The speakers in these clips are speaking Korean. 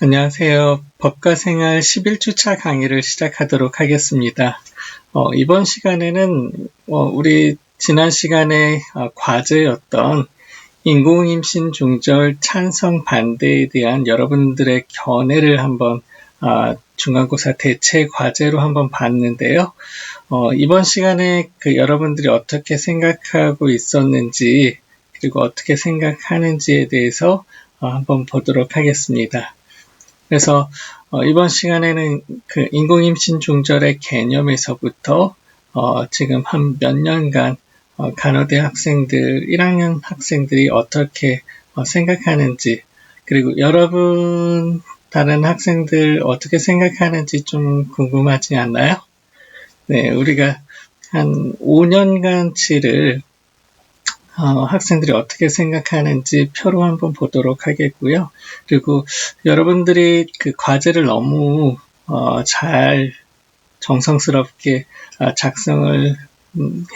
안녕하세요. 법과생활 11주차 강의를 시작하도록 하겠습니다. 이번 시간에는 우리 지난 시간에 과제였던 인공임신 중절 찬성 반대에 대한 여러분들의 견해를 한번 중간고사 대체 과제로 한번 봤는데요. 이번 시간에 여러분들이 어떻게 생각하고 있었는지 그리고 어떻게 생각하는지에 대해서 한번 보도록 하겠습니다. 그래서 이번 시간에는 인공임신 중절의 개념에서부터 지금 한 몇 년간 간호대 학생들, 1학년 학생들이 어떻게 생각하는지, 그리고 여러분 다른 학생들 어떻게 생각하는지 좀 궁금하지 않나요? 네, 우리가 한 5년간치를 학생들이 어떻게 생각하는지 표로 한번 보도록 하겠고요. 그리고 여러분들이 그 과제를 너무 잘 정성스럽게 작성을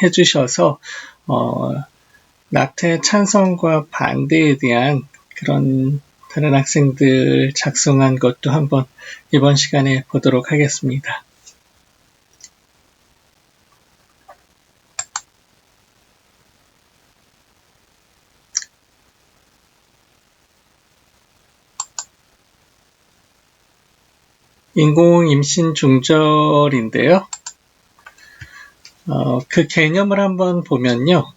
해주셔서 낙태 찬성과 반대에 대한 그런 다른 학생들 작성한 것도 한번 이번 시간에 보도록 하겠습니다. 인공임신 중절인데요. 그 개념을 한번 보면요.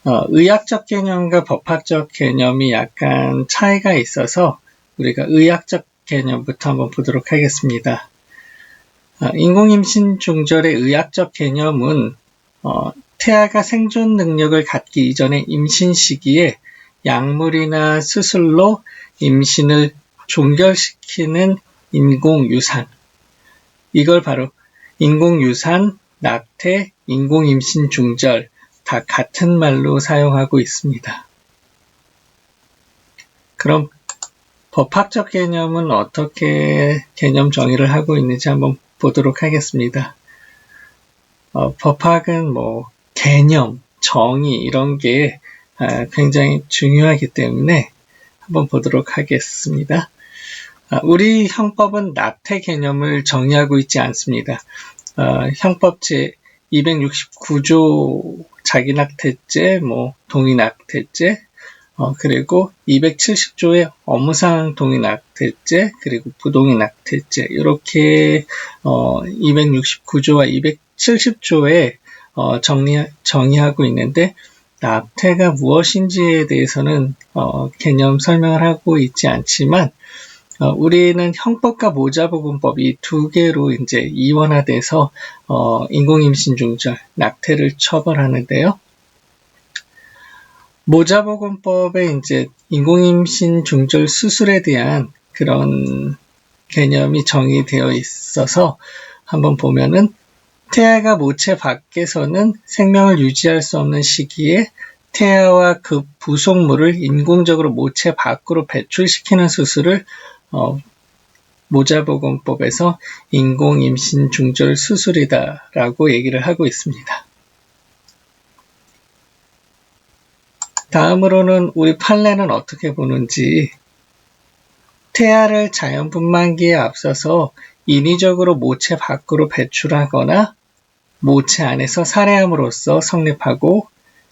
의학적 개념과 법학적 개념이 약간 차이가 있어서 우리가 의학적 개념부터 한번 보도록 하겠습니다. 인공임신 중절의 의학적 개념은 태아가 생존 능력을 갖기 이전의 임신 시기에 약물이나 수술로 임신을 종결시키는 인공유산. 이걸 바로 인공유산, 낙태, 인공임신 중절 다 같은 말로 사용하고 있습니다. 그럼 법학적 개념은 어떻게 개념 정의를 하고 있는지 한번 보도록 하겠습니다. 법학은 개념, 정의 이런 게 굉장히 중요하기 때문에 한번 보도록 하겠습니다. 우리 형법은 낙태 개념을 정의하고 있지 않습니다. 형법 제 269조 자기낙태죄, 동의낙태죄, 그리고 270조의 업무상 동의낙태죄, 그리고 부동의낙태죄 이렇게 269조와 270조에 정의하고 있는데 낙태가 무엇인지에 대해서는 개념 설명을 하고 있지 않지만 우리는 형법과 모자보건법 이 두 개로 이제 이원화돼서 인공임신 중절, 낙태를 처벌하는데요. 모자보건법에 이제 인공임신 중절 수술에 대한 그런 개념이 정의되어 있어서 한번 보면은 태아가 모체 밖에서는 생명을 유지할 수 없는 시기에 태아와 그 부속물을 인공적으로 모체 밖으로 배출시키는 수술을 모자보건법에서 인공임신 중절 수술이다라고 얘기를 하고 있습니다. 다음으로는 우리 판례는 어떻게 보는지 태아를 자연분만기에 앞서서 인위적으로 모체 밖으로 배출하거나 모체 안에서 살해함으로써 성립하고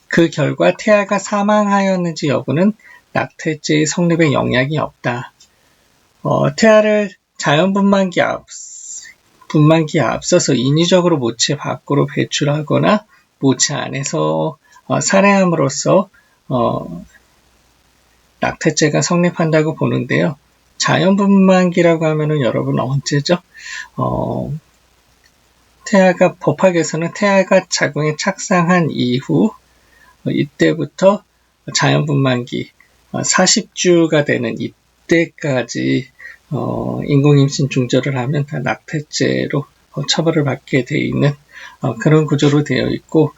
그 결과 태아가 사망하였는지 여부는 낙태죄의 성립에 영향이 없다. 태아를 자연분만기에 앞서서 인위적으로 모체 밖으로 배출하거나 모체 안에서 살해함으로써 낙태죄가 성립한다고 보는데요. 자연분만기라고 하면은 여러분 언제죠? 법학에서는 태아가 자궁에 착상한 이후 이때부터 자연분만기 40주가 되는 이때까지 인공임신 중절을 하면 다 낙태죄로 처벌을 받게 되어 있는 그런 구조로 되어 있고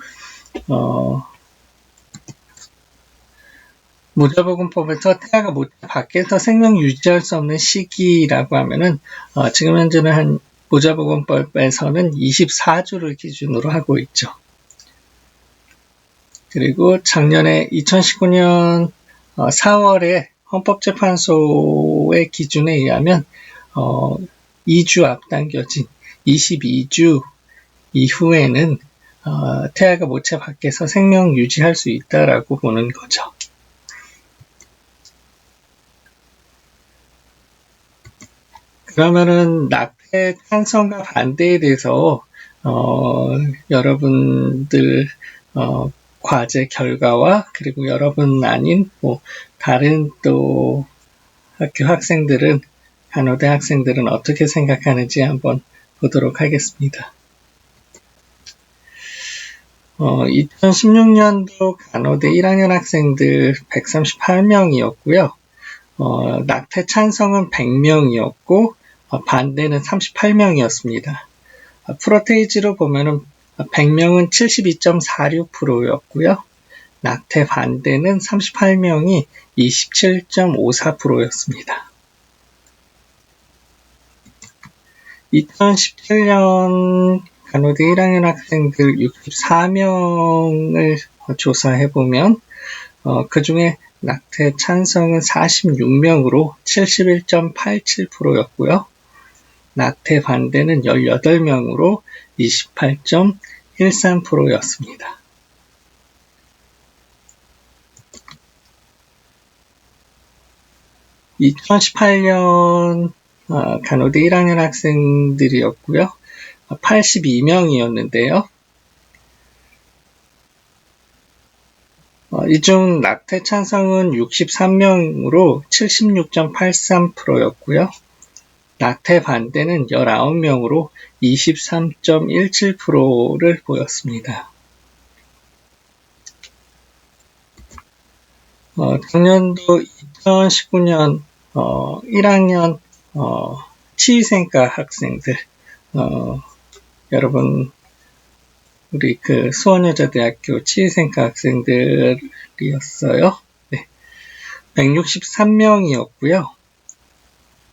모자보건법에서 태아가 모체 밖에서 생명 유지할 수 없는 시기라고 하면은 지금 현재는 모자보건법에서는 24주를 기준으로 하고 있죠. 그리고 작년에 2019년 4월에 헌법재판소의 기준에 의하면 2주 앞당겨진 22주 이후에는 태아가 모체 밖에서 생명 유지할 수 있다라고 보는 거죠. 그러면은 낙태 찬성과 반대에 대해서 여러분들 과제 결과와 그리고 여러분 아닌 다른 또 학교 학생들은 간호대 학생들은 어떻게 생각하는지 한번 보도록 하겠습니다. 2016년도 간호대 1학년 학생들 138명이었고요. 낙태 찬성은 100명이었고 반대는 38명이었습니다. 프로테이지로 보면은 100명은 72.46%였고요. 낙태 반대는 38명이 27.54%였습니다. 2017년 간호대 1학년 학생들 64명을 조사해보면 그 중에 낙태 찬성은 46명으로 71.87%였고요. 낙태 반대는 18명으로 28.13%였습니다. (2018년) 간호대 1학년 학생들이었고요. 82명이었는데요. 이 중 낙태 찬성은 63명으로 76.83%였고요. 낙태 반대는 19명으로 23.17%를 보였습니다. 작년도 2019년 1학년 치의생과 학생들 여러분 우리 수원여자대학교 치의생과 학생들이었어요. 네. 163명이었고요.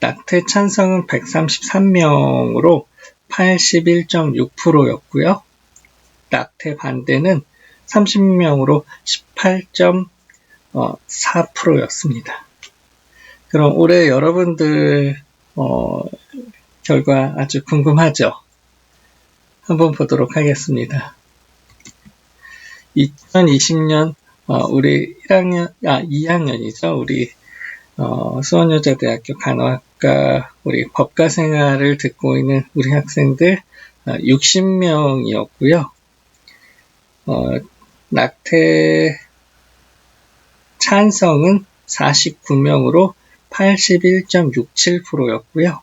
낙태 찬성은 133명으로 81.6%였고요. 낙태 반대는 30명으로 18.4%였습니다. 그럼 올해 여러분들 결과 아주 궁금하죠? 한번 보도록 하겠습니다. 2020년 우리 2학년이죠. 우리 수원여자대학교 간호학과 우리 법과 생활을 듣고 있는 우리 학생들 60명이었고요. 낙태 찬성은 49명으로 81.67%였고요.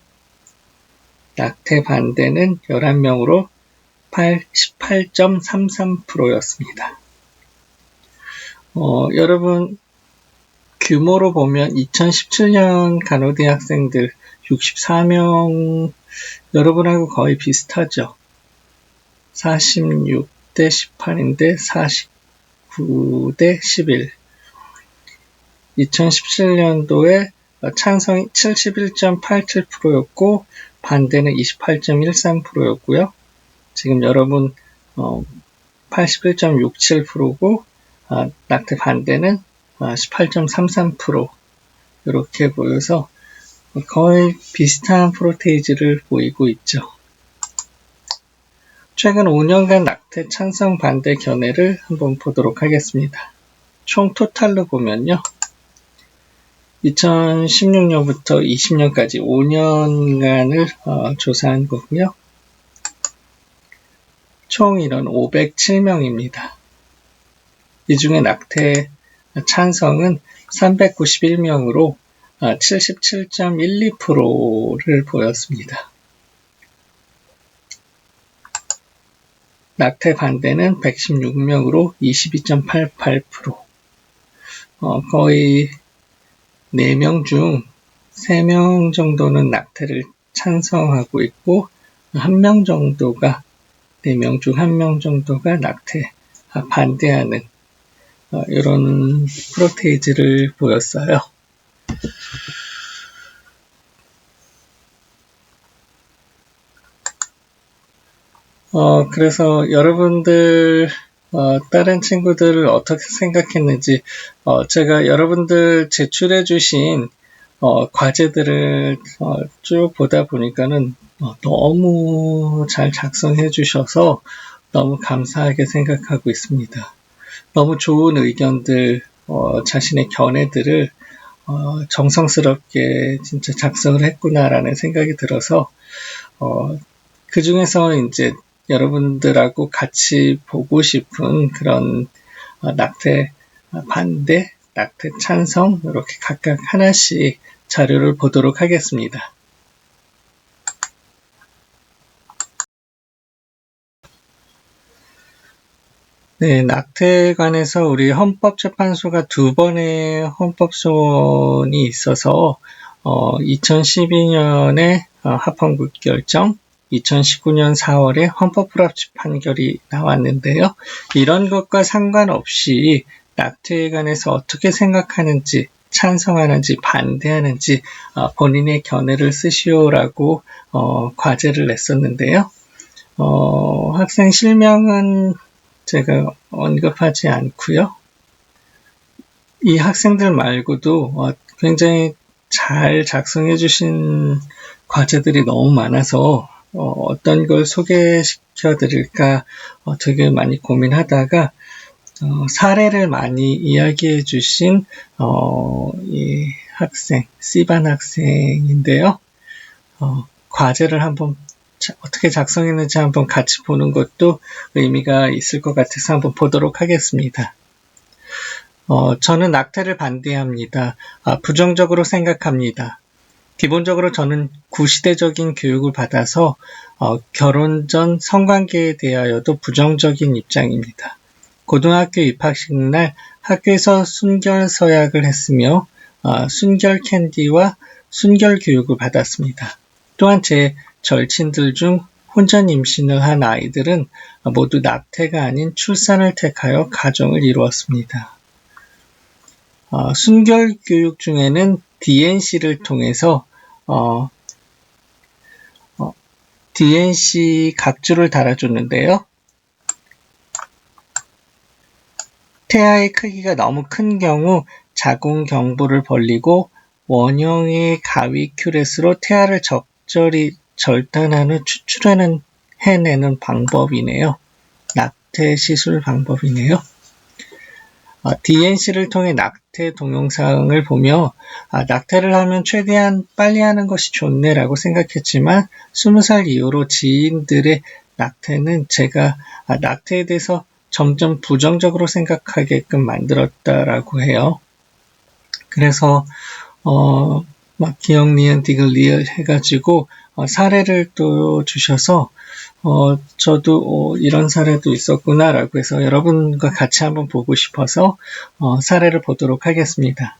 낙태 반대는 11명으로 18.33%였습니다. 여러분 규모로 보면 2017년 간호대 학생들 64명 여러분하고 거의 비슷하죠. 46대 18인데 49대 11. 2017년도에 찬성이 71.87%였고 반대는 28.13%였고요. 지금 여러분 81.67%고 낙태 반대는 18.33% 이렇게 보여서 거의 비슷한 프로테이지를 보이고 있죠. 최근 5년간 낙태 찬성 반대 견해를 한번 보도록 하겠습니다. 총 토탈로 보면요. 2016년부터 20년까지 5년간을 조사한 거고요. 총 인원 507명입니다. 이 중에 낙태 찬성은 391명으로 77.12%를 보였습니다. 낙태 반대는 116명으로 22.88%. 거의 4명 중 3명 정도는 낙태를 찬성하고 있고 1명 정도가 4명 중 1명 정도가 낙태 반대하는 이런 프로테이지를 보였어요. 그래서 여러분들 다른 친구들을 어떻게 생각했는지, 제가 여러분들 제출해 주신 과제들을 쭉 보다 보니까는 너무 잘 작성해 주셔서 너무 감사하게 생각하고 있습니다. 너무 좋은 의견들, 자신의 견해들을 정성스럽게 진짜 작성을 했구나라는 생각이 들어서 그 중에서 이제 여러분들하고 같이 보고 싶은 그런 낙태 반대, 낙태 찬성 이렇게 각각 하나씩 자료를 보도록 하겠습니다. 네, 낙태에 관해서 우리 헌법재판소가 2번의 헌법소원이 있어서 2012년에 합헌국 결정, 2019년 4월에 헌법불합치 판결이 나왔는데요. 이런 것과 상관없이 낙태에 관해서 어떻게 생각하는지, 찬성하는지, 반대하는지 본인의 견해를 쓰시오라고 과제를 냈었는데요. 학생 실명은 제가 언급하지 않고요. 이 학생들 말고도 굉장히 잘 작성해 주신 과제들이 너무 많아서 어떤 걸 소개시켜 드릴까 되게 많이 고민하다가 사례를 많이 이야기해 주신 이 학생, C반 학생인데요. 과제를 한번 어떻게 작성했는지 한번 같이 보는 것도 의미가 있을 것 같아서 한번 보도록 하겠습니다. 저는 낙태를 반대합니다. 부정적으로 생각합니다. 기본적으로 저는 구시대적인 교육을 받아서 결혼 전 성관계에 대하여도 부정적인 입장입니다. 고등학교 입학식 날 학교에서 순결 서약을 했으며 순결 캔디와 순결 교육을 받았습니다. 또한 제 절친들 중 혼전 임신을 한 아이들은 모두 낙태가 아닌 출산을 택하여 가정을 이루었습니다. 순결 교육 중에는 DNC를 통해서 DNC 각주를 달아줬는데요. 태아의 크기가 너무 큰 경우 자궁 경부를 벌리고 원형의 가위 큐렛으로 태아를 적절히 절단한 후 해내는 방법이네요. 낙태 시술 방법이네요. DNC를 통해 낙태 동영상을 보며 낙태를 하면 최대한 빨리 하는 것이 좋네라고 생각했지만 20살 이후로 지인들의 낙태는 제가 낙태에 대해서 점점 부정적으로 생각하게끔 만들었다라고 해요. 그래서 막 기억, 니은, 디귿, 리을 해가지고 사례를 또 주셔서 저도 이런 사례도 있었구나라고 해서 여러분과 같이 한번 보고 싶어서 사례를 보도록 하겠습니다.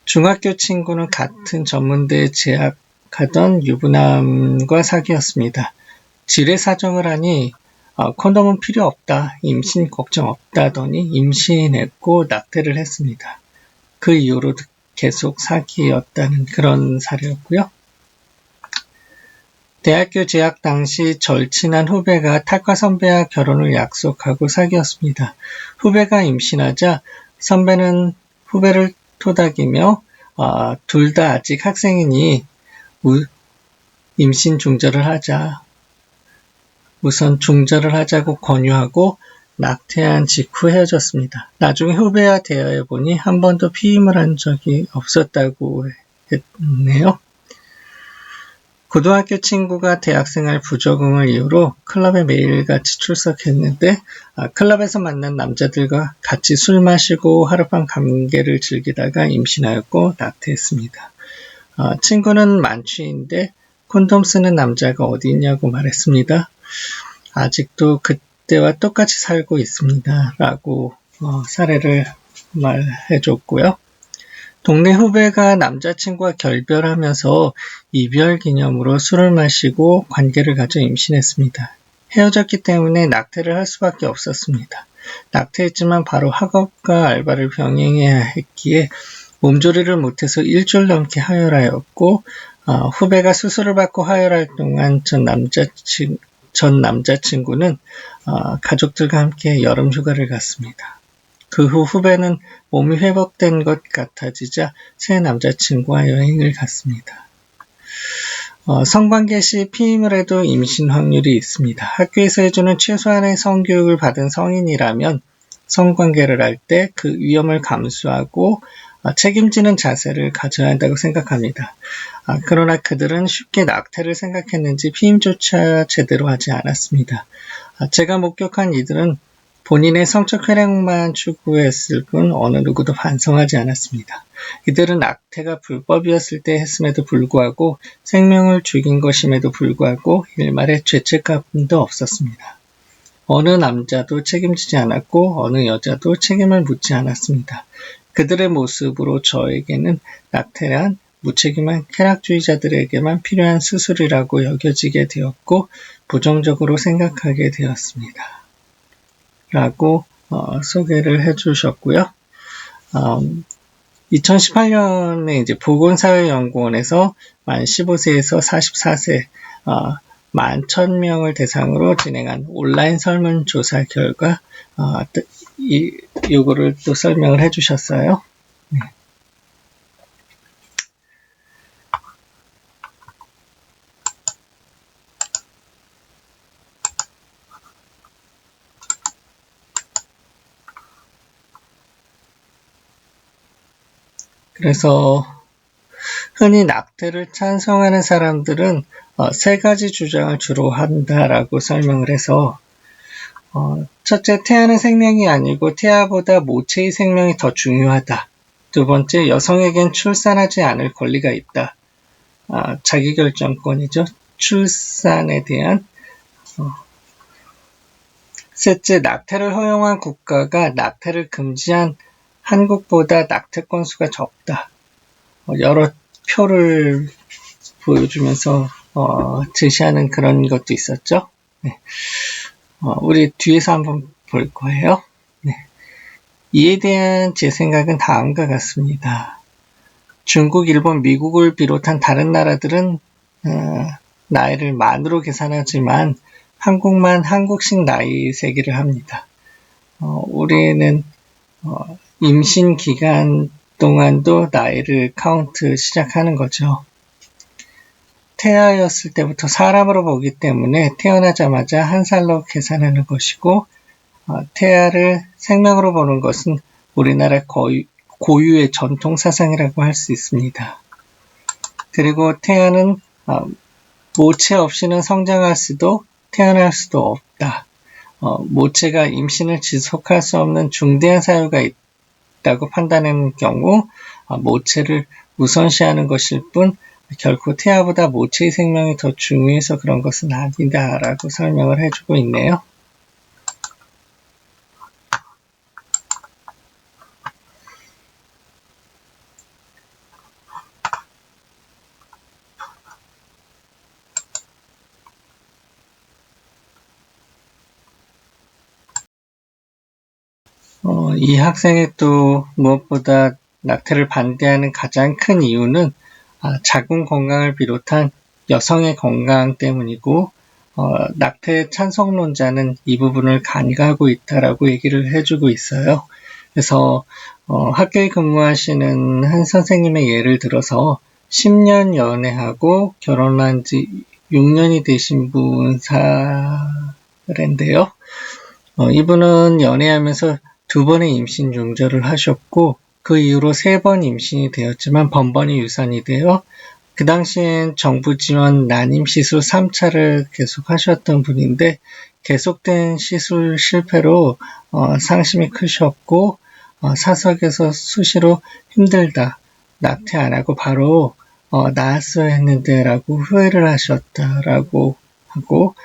중학교 친구는 같은 전문대에 재학하던 유부남과 사귀었습니다. 지레 사정을 하니 콘돔은 필요 없다, 임신 걱정 없다더니 임신했고 낙태를 했습니다. 그 이후로 계속 사귀었다는 그런 사례였고요. 대학교 재학 당시 절친한 후배가 탁과 선배와 결혼을 약속하고 사귀었습니다. 후배가 임신하자 선배는 후배를 토닥이며 둘 다 아직 학생이니 임신 중절을 하자. 우선 중절을 하자고 권유하고 낙태한 직후 헤어졌습니다. 나중에 후배와 대화해 보니 한 번도 피임을 한 적이 없었다고 했네요. 고등학교 친구가 대학생활 부적응을 이유로 클럽에 매일같이 출석했는데 클럽에서 만난 남자들과 같이 술 마시고 하룻밤 감개를 즐기다가 임신하였고 낙태했습니다. 친구는 만취인데 콘돔 쓰는 남자가 어디 있냐고 말했습니다. 아직도 그때와 똑같이 살고 있습니다. 라고 사례를 말해줬고요. 동네 후배가 남자친구와 결별하면서 이별 기념으로 술을 마시고 관계를 가져 임신했습니다. 헤어졌기 때문에 낙태를 할 수밖에 없었습니다. 낙태했지만 바로 학업과 알바를 병행해야 했기에 몸조리를 못해서 일주일 넘게 하혈하였고 후배가 수술을 받고 하혈할 동안 전 전 남자친구는 가족들과 함께 여름 휴가를 갔습니다. 그 후 후배는 몸이 회복된 것 같아지자 새 남자친구와 여행을 갔습니다. 성관계 시 피임을 해도 임신 확률이 있습니다. 학교에서 해주는 최소한의 성교육을 받은 성인이라면 성관계를 할 때 그 위험을 감수하고 책임지는 자세를 가져야 한다고 생각합니다. 그러나 그들은 쉽게 낙태를 생각했는지 피임조차 제대로 하지 않았습니다. 제가 목격한 이들은 본인의 성적 쾌락만 추구했을 뿐 어느 누구도 반성하지 않았습니다. 이들은 낙태가 불법이었을 때 했음에도 불구하고 생명을 죽인 것임에도 불구하고 일말의 죄책감도 없었습니다. 어느 남자도 책임지지 않았고 어느 여자도 책임을 묻지 않았습니다. 그들의 모습으로 저에게는 낙태란 무책임한 쾌락주의자들에게만 필요한 수술이라고 여겨지게 되었고 부정적으로 생각하게 되었습니다. 라고 소개를 해주셨고요. 2018년에 이제 보건사회연구원에서 만 15세에서 44세 11,000명을 대상으로 진행한 온라인 설문조사 결과 요거를 또 설명을 해주셨어요. 네. 그래서 흔히 낙태를 찬성하는 사람들은 세 가지 주장을 주로 한다라고 설명을 해서 첫째, 태아는 생명이 아니고 태아보다 모체의 생명이 더 중요하다. 두 번째, 여성에겐 출산하지 않을 권리가 있다. 자기결정권이죠. 출산에 대한. 셋째, 낙태를 허용한 국가가 낙태를 금지한 한국보다 낙태 건수가 적다. 여러 표를 보여주면서 제시하는 그런 것도 있었죠. 네. 우리 뒤에서 한번 볼 거예요. 네. 이에 대한 제 생각은 다음과 같습니다. 중국, 일본, 미국을 비롯한 다른 나라들은 나이를 만으로 계산하지만 한국만 한국식 나이 세기를 합니다. 우리는 임신 기간 동안도 나이를 카운트 시작하는 거죠. 태아였을 때부터 사람으로 보기 때문에 태어나자마자 한 살로 계산하는 것이고 태아를 생명으로 보는 것은 우리나라 고유의 전통 사상이라고 할 수 있습니다. 그리고 태아는 모체 없이는 성장할 수도 태어날 수도 없다. 모체가 임신을 지속할 수 없는 중대한 사유가 있다고 판단하는 경우 모체를 우선시하는 것일 뿐 결코 태아보다 모체의 생명이 더 중요해서 그런 것은 아니다 라고 설명을 해주고 있네요. 이 학생의 또 무엇보다 낙태를 반대하는 가장 큰 이유는 자궁 건강을 비롯한 여성의 건강 때문이고 낙태 찬성론자는 이 부분을 간과하고 있다라고 얘기를 해주고 있어요. 그래서 학교에 근무하시는 한 선생님의 예를 들어서 10년 연애하고 결혼한 지 6년이 되신 분 사례인데요. 이분은 연애하면서 2번의 임신 중절을 하셨고 그 이후로 3번 임신이 되었지만 번번이 유산이 되어 그 당시엔 정부 지원 난임 시술 3차를 계속 하셨던 분인데 계속된 시술 실패로 상심이 크셨고 사석에서 수시로 힘들다, 낙태 안 하고 바로 낳았어야 했는데 라고 후회를 하셨다라고 하고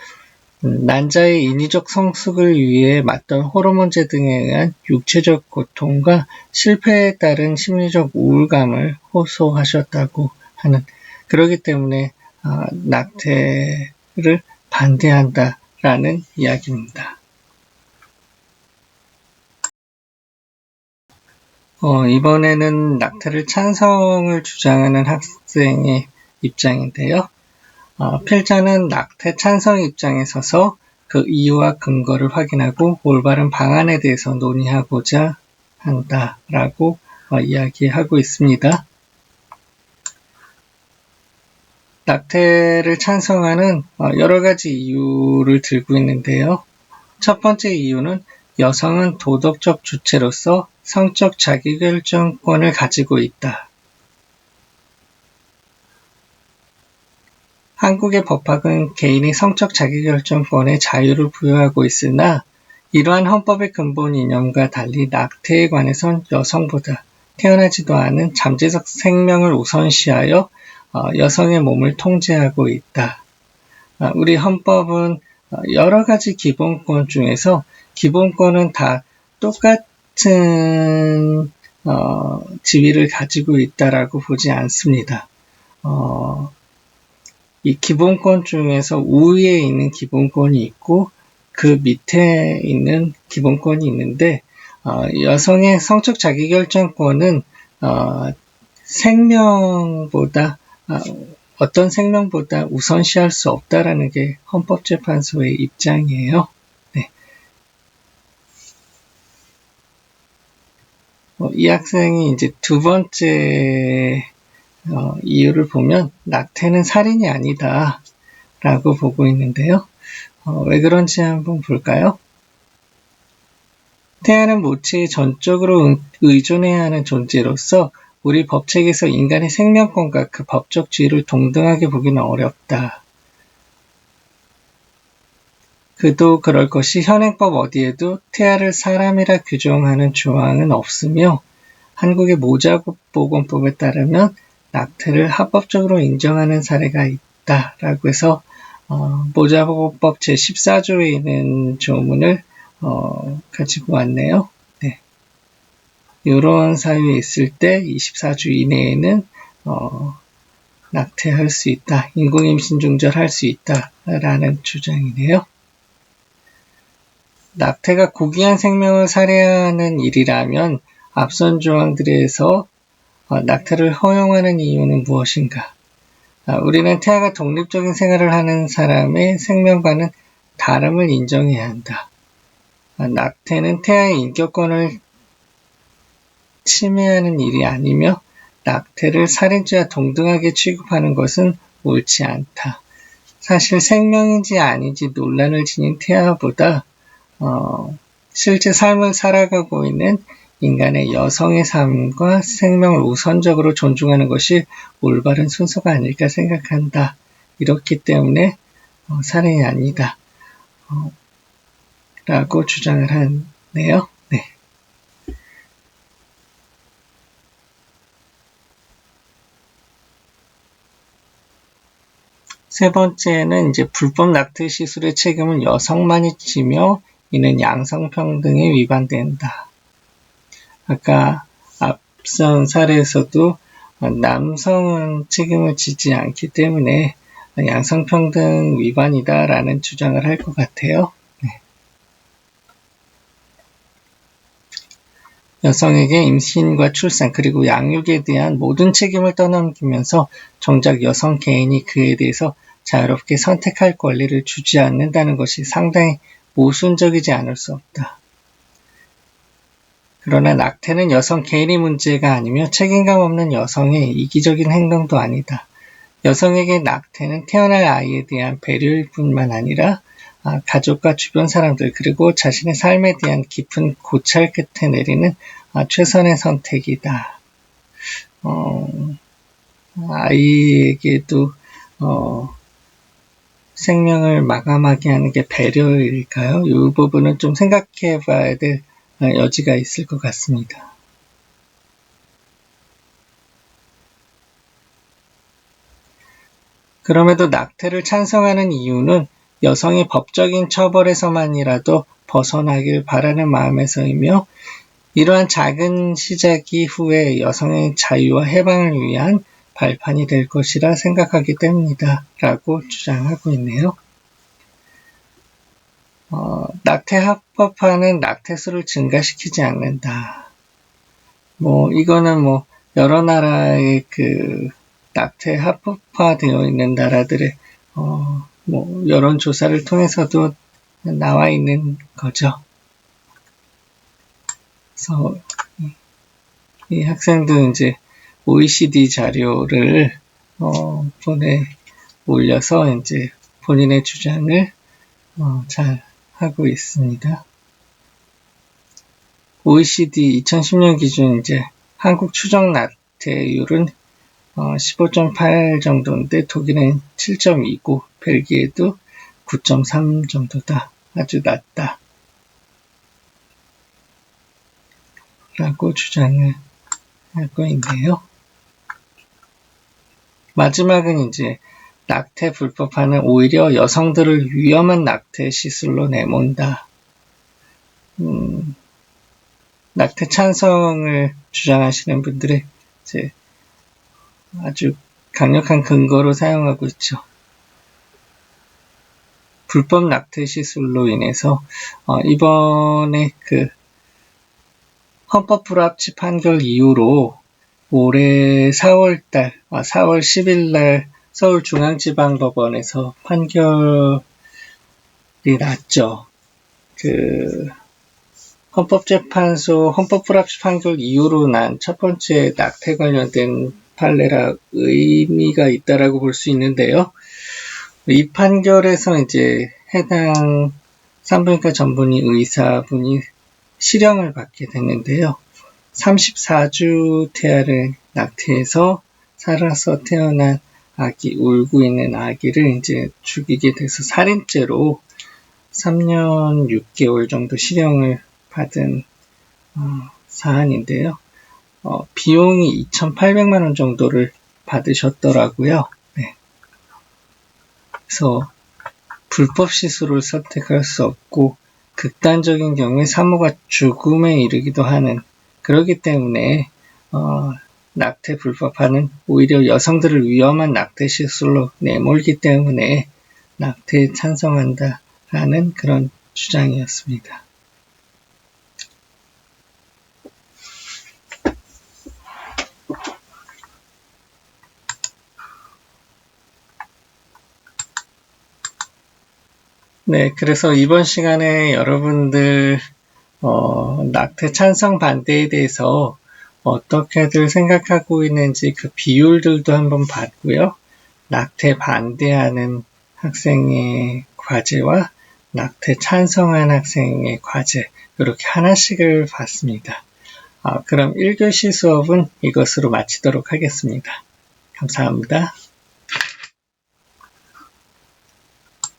난자의 인위적 성숙을 위해 맞던 호르몬제 등에 의한 육체적 고통과 실패에 따른 심리적 우울감을 호소하셨다고 하는 그렇기 때문에 낙태를 반대한다라는 이야기입니다. 이번에는 낙태를 찬성을 주장하는 학생의 입장인데요. 필자는 낙태 찬성 입장에 서서 그 이유와 근거를 확인하고 올바른 방안에 대해서 논의하고자 한다라고 이야기하고 있습니다. 낙태를 찬성하는 여러 가지 이유를 들고 있는데요. 첫 번째 이유는 여성은 도덕적 주체로서 성적 자기결정권을 가지고 있다. 한국의 법학은 개인의 성적 자기결정권에 자유를 부여하고 있으나 이러한 헌법의 근본 이념과 달리 낙태에 관해선 여성보다 태어나지도 않은 잠재적 생명을 우선시하여 여성의 몸을 통제하고 있다. 우리 헌법은 여러 가지 기본권 중에서 기본권은 다 똑같은 지위를 가지고 있다라고 보지 않습니다. 이 기본권 중에서 우위에 있는 기본권이 있고 그 밑에 있는 기본권이 있는데 여성의 성적 자기결정권은 생명보다 어떤 생명보다 우선시할 수 없다라는 게 헌법재판소의 입장이에요. 네. 이 학생이 이제 두 번째 이유를 보면 낙태는 살인이 아니다 라고 보고 있는데요. 왜 그런지 한번 볼까요? 태아는 모체에 전적으로 의존해야 하는 존재로서 우리 법책에서 인간의 생명권과 그 법적 지위를 동등하게 보기는 어렵다. 그도 그럴 것이 현행법 어디에도 태아를 사람이라 규정하는 조항은 없으며 한국의 모자보건법에 따르면 낙태를 합법적으로 인정하는 사례가 있다라고 해서 모자보건법 제14조에 있는 조문을 가지고 왔네요. 네. 이런 사유에 있을 때 24주 이내에는 낙태할 수 있다, 인공임신 중절할 수 있다라는 주장이네요. 낙태가 고귀한 생명을 살해하는 일이라면 앞선 조항들에서 낙태를 허용하는 이유는 무엇인가? 우리는 태아가 독립적인 생활을 하는 사람의 생명과는 다름을 인정해야 한다. 낙태는 태아의 인격권을 침해하는 일이 아니며 낙태를 살인죄와 동등하게 취급하는 것은 옳지 않다. 사실 생명인지 아닌지 논란을 지닌 태아보다 실제 삶을 살아가고 있는 인간의 여성의 삶과 생명을 우선적으로 존중하는 것이 올바른 순서가 아닐까 생각한다. 이렇기 때문에 살인이 아니다. 라고 주장을 하네요. 네. 세 번째는 이제 불법 낙태 시술의 책임은 여성만이 지며 이는 양성평등에 위반된다. 아까 앞선 사례에서도 남성은 책임을 지지 않기 때문에 양성평등 위반이다라는 주장을 할 것 같아요. 네. 여성에게 임신과 출산 그리고 양육에 대한 모든 책임을 떠넘기면서 정작 여성 개인이 그에 대해서 자유롭게 선택할 권리를 주지 않는다는 것이 상당히 모순적이지 않을 수 없다. 그러나 낙태는 여성 개인의 문제가 아니며 책임감 없는 여성의 이기적인 행동도 아니다. 여성에게 낙태는 태어날 아이에 대한 배려일 뿐만 아니라 가족과 주변 사람들 그리고 자신의 삶에 대한 깊은 고찰 끝에 내리는 최선의 선택이다. 아이에게도 생명을 마감하게 하는 게 배려일까요? 이 부분은 좀 생각해 봐야 될 여지가 있을 것 같습니다. 그럼에도 낙태를 찬성하는 이유는 여성이 법적인 처벌에서만이라도 벗어나길 바라는 마음에서이며 이러한 작은 시작이 후에 여성의 자유와 해방을 위한 발판이 될 것이라 생각하기 때문이다 라고 주장하고 있네요. 낙태 합법화는 낙태수를 증가시키지 않는다. 이거는 여러 나라의 낙태 합법화되어 있는 나라들의 여론조사를 통해서도 나와 있는 거죠. 그래서 이 학생도 이제 OECD 자료를 보내 올려서 이제 본인의 주장을 잘 하고 있습니다. OECD 2010년 기준 이제 한국 추정 낙태율은 15.8 정도인데 독일은 7.2고 벨기에도 9.3 정도다. 아주 낮다. 라고 주장을 하고 있네요. 마지막은 이제 낙태 불법화는 오히려 여성들을 위험한 낙태 시술로 내몬다. 낙태 찬성을 주장하시는 분들의 이제 아주 강력한 근거로 사용하고 있죠. 불법 낙태 시술로 인해서 이번에 그 헌법 불합치 판결 이후로 올해 4월 10일 날 서울중앙지방법원에서 판결이 났죠. 그 헌법재판소 헌법 불합치 판결 이후로 난 첫 번째 낙태 관련된 판례라 의미가 있다라고 볼 수 있는데요. 이 판결에서 이제 해당 산부인과 전문의 의사분이 실형을 받게 됐는데요. 34주 태아를 낙태해서 살아서 태어난 아기, 울고 있는 아기를 이제 죽이게 돼서 살인죄로 3년 6개월 정도 실형을 받은 사안인데요. 비용이 2,800만 원 정도를 받으셨더라고요. 네. 그래서 불법 시술을 선택할 수 없고 극단적인 경우에 산모가 죽음에 이르기도 하는, 그렇기 때문에 낙태 불법화는 오히려 여성들을 위험한 낙태 시술로 내몰기 때문에 낙태에 찬성한다라는 그런 주장이었습니다. 네, 그래서 이번 시간에 여러분들 낙태 찬성 반대에 대해서 어떻게들 생각하고 있는지 그 비율들도 한번 봤고요. 낙태 반대하는 학생의 과제와 낙태 찬성한 학생의 과제, 이렇게 하나씩을 봤습니다. 그럼 1교시 수업은 이것으로 마치도록 하겠습니다. 감사합니다.